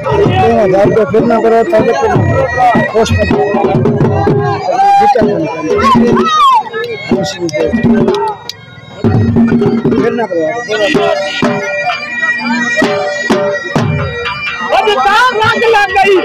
फिर ना करो फिर ना करो लग गई।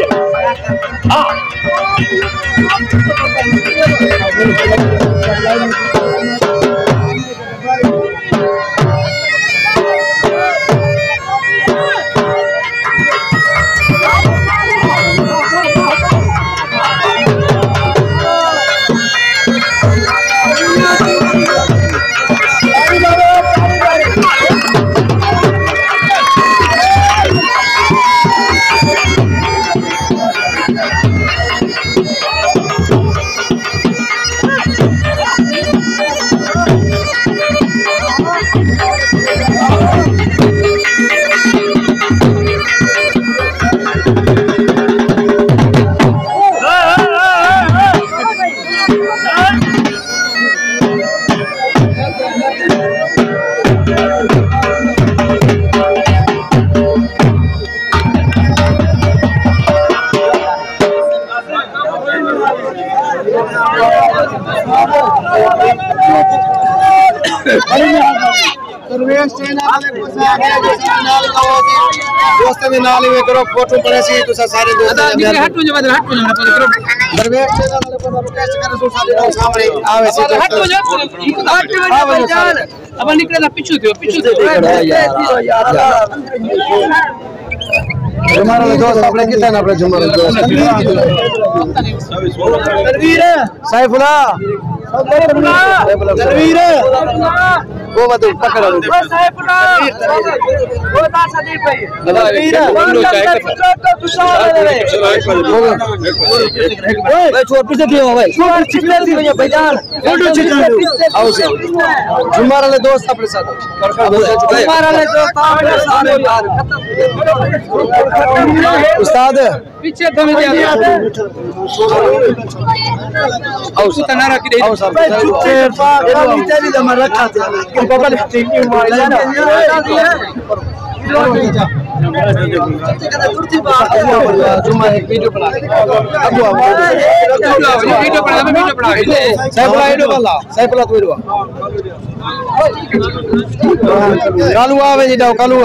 दोस्तों में नाल में करो फोटो पड़े सी तो सारे दोस्त हटो जो बदल हटो जो करो दरवेश चैनल वाले को रिक्वेस्ट करे सो सारे लोग सामने आवे से हटो जो यार अब निकले ना पीछे दो हमारा दोस्त अपने कितना ना अपने जुमर दोस्त तनवीर सैफुल्लाह तनवीर वो मत पकड़ लो सैफुल्लाह वो दा सदीक भाई तनवीर भाई छोड़ पीछे क्यों भाई छोड़ चिकले दी भैया भाईजान फोटो चिकले आओ से जुमर वाले दोस्त अपने साथ जुमर वाले दोस्त अपने साथ उस्ताद पीछे थमे दिया आओ सुतना रख दे आओ सब नीचे भी जमा रखा था पकड़ ठीक ही मार जाना जुम्मा एक वीडियो बना वीडियो बना सैफुल्लाह तो वीडियो कालू आवे जी डाउ कालू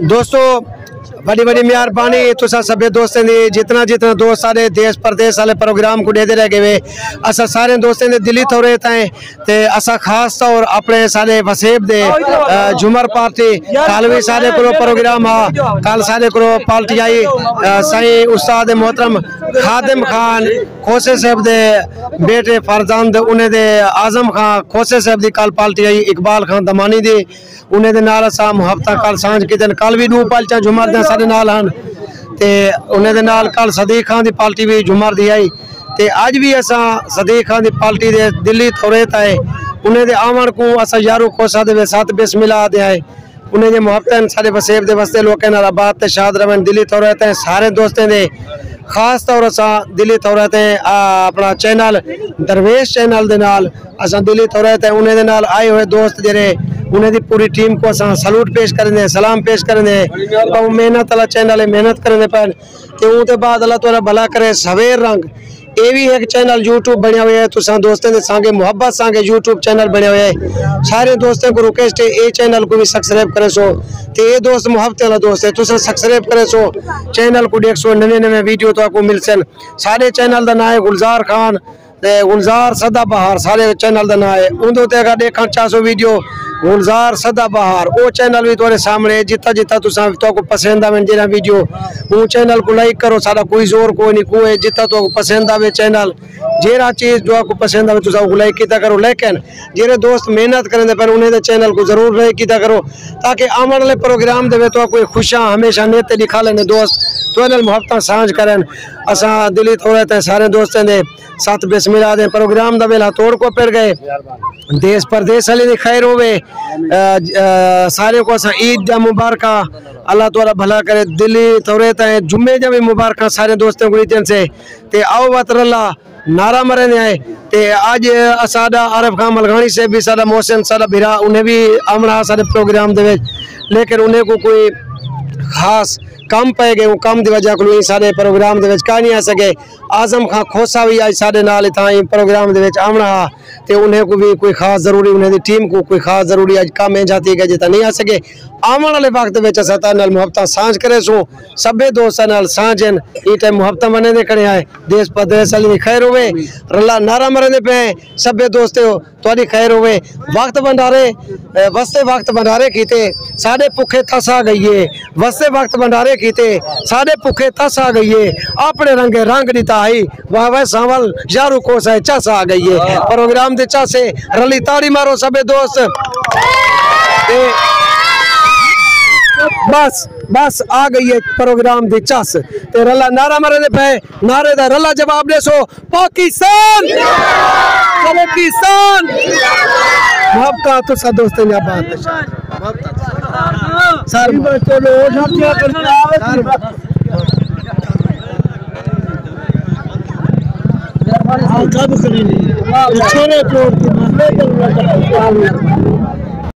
दोस्तों बड़ी बड़ी मेहरबानी तुसा सभे दोस्तों दी जितना जितना दोस्त सारे देश प्रदेश वाले प्रोग्राम को दे रह गए असा सारे दोस्तों दे दिली थोड़े ताएं ते असा खास तौर अपने सारे वसेब दे झुमर पार्टी कल भी सारे को प्रोग्राम आ कल सारे को पार्टी आई सही उस्ताद मोहतरम खादिम खान खोसे साहब दे बेटे फरजंद उन्हें दे आजम खान खोसे साहब दी कल पार्टी आई इकबाल खान दमानी दी उन्हें दे नाल असा मुहब्बत कल सांझ कितन कल भी 2 पालचा झुमर दे सारे नाल हन ते उन्हें दे नाल कल सदीक खान दी पार्टी भी झुमर दी आई ते आज भी असा सदीक खान दी पार्टी दे दिल्ली थोड़े ताए उन्हें दे आवन को असा यारो कोसा दे साथ बिस्मिल्लाह दे आए उन्हें जे मोहब्बत सारे वसेब दे वस्ते लोकें नाल आबाद ते शाद रवन दिल्ली थोड़े ताए सारे दोस्तें दे खास तौर से दिल्ली थोड़े ते अपना चैनल दरवेश चैनल दे नाल असा दिल्ली थोड़े ते उन्हें दे नाल आए हुए दोस्त जेरे उन्हें दी पूरी टीम को असा सलूट पेश करें सलाम पेश करें मेहनत वाला चैनल है मेहनत करें पैन ते उनके बाद अल्लाह तआला भला करे सवेर रंग ये भी एक चैनल यूट्यूब बनया हुआ है तुसा दोस्तों के संगे मुहब्बत संगे यूट्यूब चैनल बनया हुआ है सारे दोस्तों को रिक्वेस्ट है ये चैनल को भी सब्सक्राइब करे सो तो ये दोस्त मुहब्बत वाला दोस्त है तुसा सब्सक्राइब करे सो चैनल को देख सो नवे वीडियो तो आपको मिल सन सारे चैनल का नाम है गुलजार खान गुलजार सदा बहार सारे चैनल का नाम है उनके अगर देखना चाहो वीडियो गुलजार सदाबहार वो चैनल भी थोड़े सामने जितना जितना तुसा तो पसंद आवे जेरा वीडियो वो चैनल को लाइक करो। सारा कोई जोर कोई नहीं कोई जितना तो पसंद आवे चैनल जेरा चीज जो आपको पसंद आवे तुसा को लाइक किया करो। लेकिन जेरे दोस्त मेहनत करें पर उन्हें चैनल को जरूर लाइक किया करो ताकि आने वाले प्रोग्राम दे तो कोई खुशियां हमेशा नेते दिखा लेने दोस्त तो मुहब्बत सांझ करें। असा दिली थोड़े थे सारे दोस्तों के साथ बिस्मिल्लाह दे प्रोग्राम का वेला तोड़ को फिर गए देश परदेश वाले दी खैर होवे सारे को असा ईद दा मुबारक अल्लाह तआला भला करे। दिल्ली थोड़े थे जुम्मे जा भी मुबारक सारे दोस्तों को से ते आओ वतर अल्लाह नारा मरे आए ते आज साडा आरिफ खान मलघानी से भी साडा मोहसिन साडा भिरा उन्हें भी आमना सारे प्रोग्राम दे लेकिन उन्हें को कोई खास कम पै गए कम की वजह को सारे प्रोग्राम दे कह नहीं आ सके। आजम खान खोसा भी आज साढ़े नाल प्रोग्राम दे आमना तो उन्हें को भी कोई खास जरूरी उन्हें टीम को कोई खास जरूरी अज कम है जाती है जितना नहीं आ सके। आने वाले वक्त में असा मुहब्बत सांझ करे सो सभे दोस्तों सांझ ये टाइम मुहब्बत मने दे खड़े आए देश परदेश वाली खैर होवे रला नारा मरने पे सभे दोस्तों थोड़ी खैर होवे। वक्त भंडारे वस्ते वक्त भंडारे कीते साढ़े भुखे तस आ गई है वस्ते वक्त भंडारे कीते साढ़े भुखे तस आ गई है अपने रंगे रंग दिता आई वाह वाह सावल यारू को से चस आ गई है प्रोग्राम दे चस रली ताड़ी मारो सभे दोस्त। बस बस आ गई है प्रोग्राम दी चस ते रला नारा मरने पे नारे दा रला जवाब दे सो पाकिस्तान पाकिस्तान मुहब्बत तो सा दोस्तों ने बात सर चलो कब करेंगे छोरे छोड़